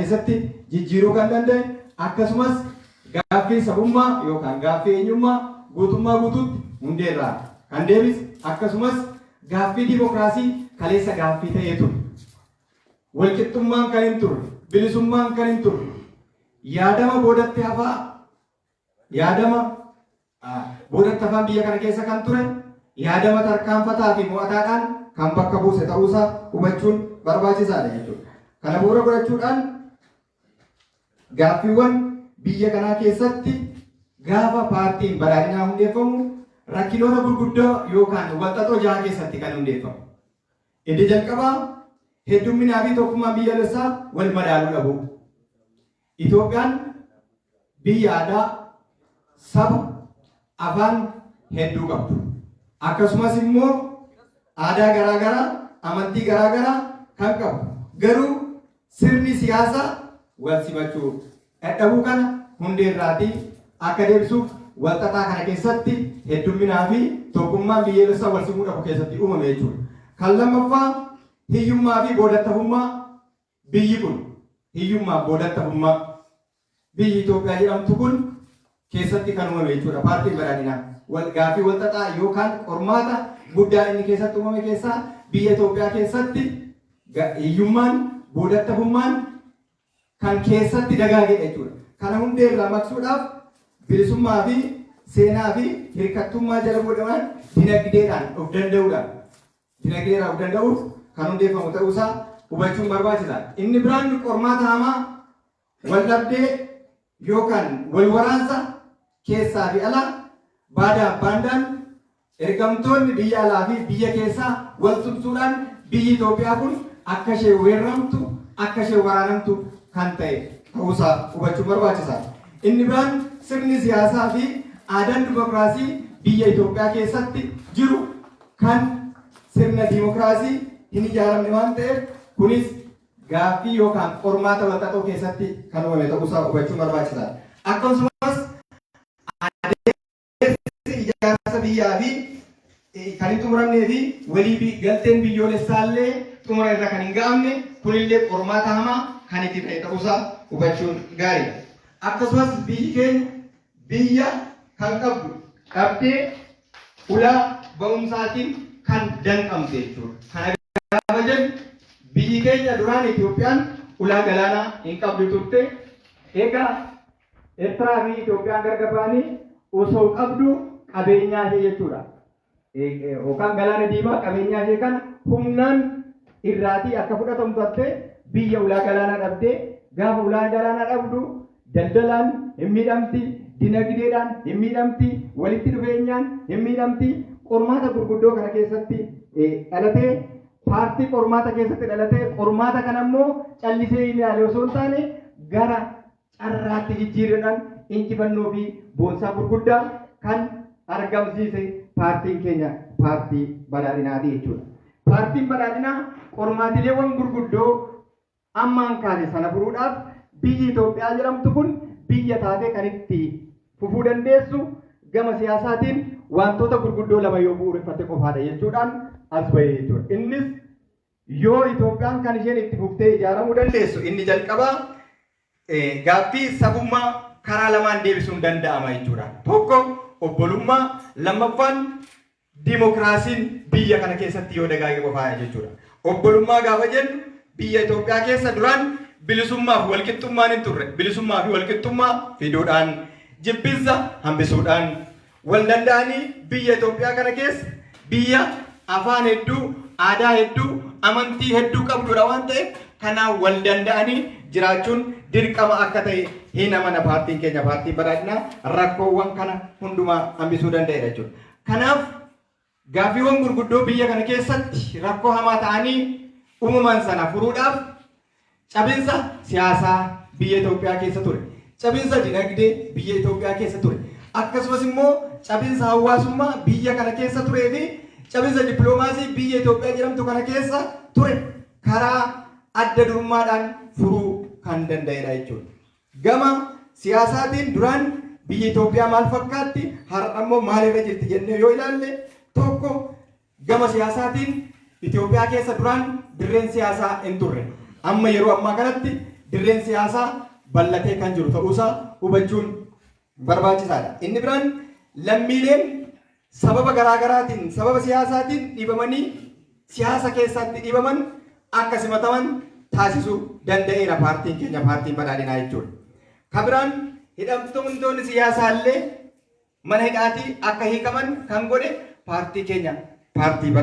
keessatti jijjiiruu kan danda'e akkasumas gaaffii sabummaa yookaan gaaffii eenyummaa guutummaa guutuutti hundeerraa kan deebise akkasumas gaaffii dimokiraasii kaleessa gaaffii ta'ee ture. Walqixxummaan kan hin turre, bilisummaan kan hin turre, yaadama boodatti hafaa biyya kana keessa kan ture, yaadama tarkaanfataa fi mo'ataadhaan kan bakka buuse ta'uusaa hubachuun barbaachisaadha jechuudha. Kana bu'uura godhachuudhaan gaaffiiwwan biyya kanaa keessatti gaafa paartiin badhaadhinaa hundeeffamu rakkinoota gurguddoo yookaan walxaxoo jaha keessatti kan hundeeffamu. Inni jalqabaa heddumminaa fi tokkummaa biyyaalessaa wal madaaluu dhabu. Itoophiyaan biyya aadaa, saba, afaan hedduu qabdu. Akkasumas immoo aadaa garaagaraa, amantii garaagaraa kan qabu. Garuu sirni siyaasaa wal simachuu dadhabuu kana hundeerraatii akka deebisuuf walxaxaa kana keessatti heddumminaa fi tokkummaan biyyaalessaa wal simuu dhabu keessatti uumame jechuudha. Kan lammaffaa hiyyummaa fi boodattafummaa biyyi kun hiyyummaa boodattafummaa biyyi Itoophiyaa jedhamtu kun keessatti kan uumame jechuudha. Paartiin badhaadhinaa gaaffii walxaxaa yookaan qormaata guddaa inni keessatti uumame keessaa biyya Itoophiyaa keessatti hiyyummaan boodattafummaan kan keessatti dagaagedha jechuudha. Kana hundeerraa maqsuudhaaf bilisummaa fi seenaa fi hirkattummaa jala godhaman dinagdeedhaan of danda'uuf kan hundeeffamu ta'uusaa hubachuun barbaachisaadha. Inni biraan qormaata hamaa wal dhabdee yookaan wal waraansa keessaa fi alaa baandaan ergamtoonni biyya alaa fi biyya keessaa wal tumsuudhaan biyyi Itoophiyaa kun akka ishee weerramtu akka ishee waraanamtu kan ta'e ta'uusaa hubachuun barbaachisaadha. Inni biraan sirni siyaasaa fi aadaan dimokiraasii biyya Itoophiyaa keessatti jiru kan sirna dimokiraasii hin ijaaramne waan ta'eef kunis gaaffii yookaan qormaata walxaxoo keessatti kan uumame ta'uusaa hubachuun barbaachisaadha. Akkasumas adeemsi ijaarsa biyyaa fi kan hin xumuramnee fi walii galteen biyyoolessaallee xumura irra kan hin ga'amne kunillee qormaata hamaa kan itti ta'e ta'uusaa hubachuun gaariidha. Akkasumas biyyi keenya biyya kan qabdu dhabdee ulaa ba'umsaatiin kan danqamte jechuudha. Kana gaafa jennu biyyi keenya duraan Itoophiyaan ulaa galaanaa hin qabdu turte. Egaa Eertiraa fi Itoophiyaan gargar ba'anii osoo qabdu qabeenyaa ishee jechuudha. Yookaan galaana diimaa qabeenyaa ishee kana humnaan irraatii akka fudhatamu taate biyya ulaa galaanaa dhabdee gaafa ulaa galaanaa dhabdu daldalaan hin miidhamti, dinagdeedhaan hin miidhamti, walitti dhufeenyaan hin miidhamti. Qormaata gurguddoo kana keessatti dhalatee paartii qormaata keessatti dhalatee qormaata kana immoo callisee ilaale osoo hin taane gara carraatti jijjiiruudhaan injifannoo fi boonsaa gurguddaa kan argamsiise paartiin keenya paartii badhaadhinaati jechuudha. Paartiin badhaadhinaa qormaatileewwan gurguddoo ammaan kaase sana furuudhaaf biyyi Itoophiyaa jedhamtu kun biyya taatee kan itti fufuu dandeessu gama siyaasaatiin wantoota gurguddoo lama yoo bu'uureffatte qofaadha jechuudhaan as bahee jechuudha. Innis yoo Itoophiyaan kan isheen itti fuftee ijaaramuu dandeessu inni jalqabaa gaaffii sabummaa karaa lamaan deebisuun danda'ama jechuudha. Tokko obbolummaa, lammaffaan dimokiraasiin biyya kana keessatti yoo dagaage qofaadha jechuudha. Obbolummaa gaafa jennu biyya Itoophiyaa keessa duraan bilisummaa fi walqixxummaan hin turre. Bilisummaa fi walqixxummaa fiduudhaan jibbinsa hambisuudhaan wal danda'anii biyya Itoophiyaa kana keessa biyya afaan hedduu, aadaa hedduu, amantii hedduu qabdudha waan ta'eef kanaan wal danda'anii jiraachuun dirqama akka ta'e hin amana paartiin keenya paartiin badhaadhinaa rakkoowwan kana hundumaa hambisuu danda'edha jechuudha. Kanaaf gaaffiiwwan gurguddoo biyya kana keessatti rakkoo hamaa ta'anii uumaman sana furuudhaaf cabinsa siyaasaa biyya Itoophiyaa keessa ture, cabinsa dinagdee biyya Itoophiyaa keessa ture, akkasumas immoo cabinsa hawaasummaa biyya kana keessa turee fi cabinsa dippiloomaasii biyya Itoophiyaa jedhamtu kana keessa ture karaa adda durummaadhaan furuu kan danda'edha jechuudha. Gama siyaasaatiin duraan biyya Itoophiyaa maal fakkaatti, har'a immoo maalirra jirti jennee yoo ilaalle tokko gama siyaasaatiin Itoophiyaa keessa duraan dirreen siyaasaa hin turre. Amma yeroo ammaa kanatti dirreen siyaasaa bal'atee kan jiru ta'uusaa hubachuun barbaachisaadha. Inni biraan lammiileen sababa garaagaraatiin sababa siyaasaatiin dhibamanii siyaasa keessatti dhibaman akka simataman taasisuu danda'eera paartiin keenya paartiin badhaadhinaa jechuudha. Kan biraan hidhamtoonni siyaasaallee mana hidhaatii akka hiikaman kan godhe paartii keenya paartii badhaadhinaa.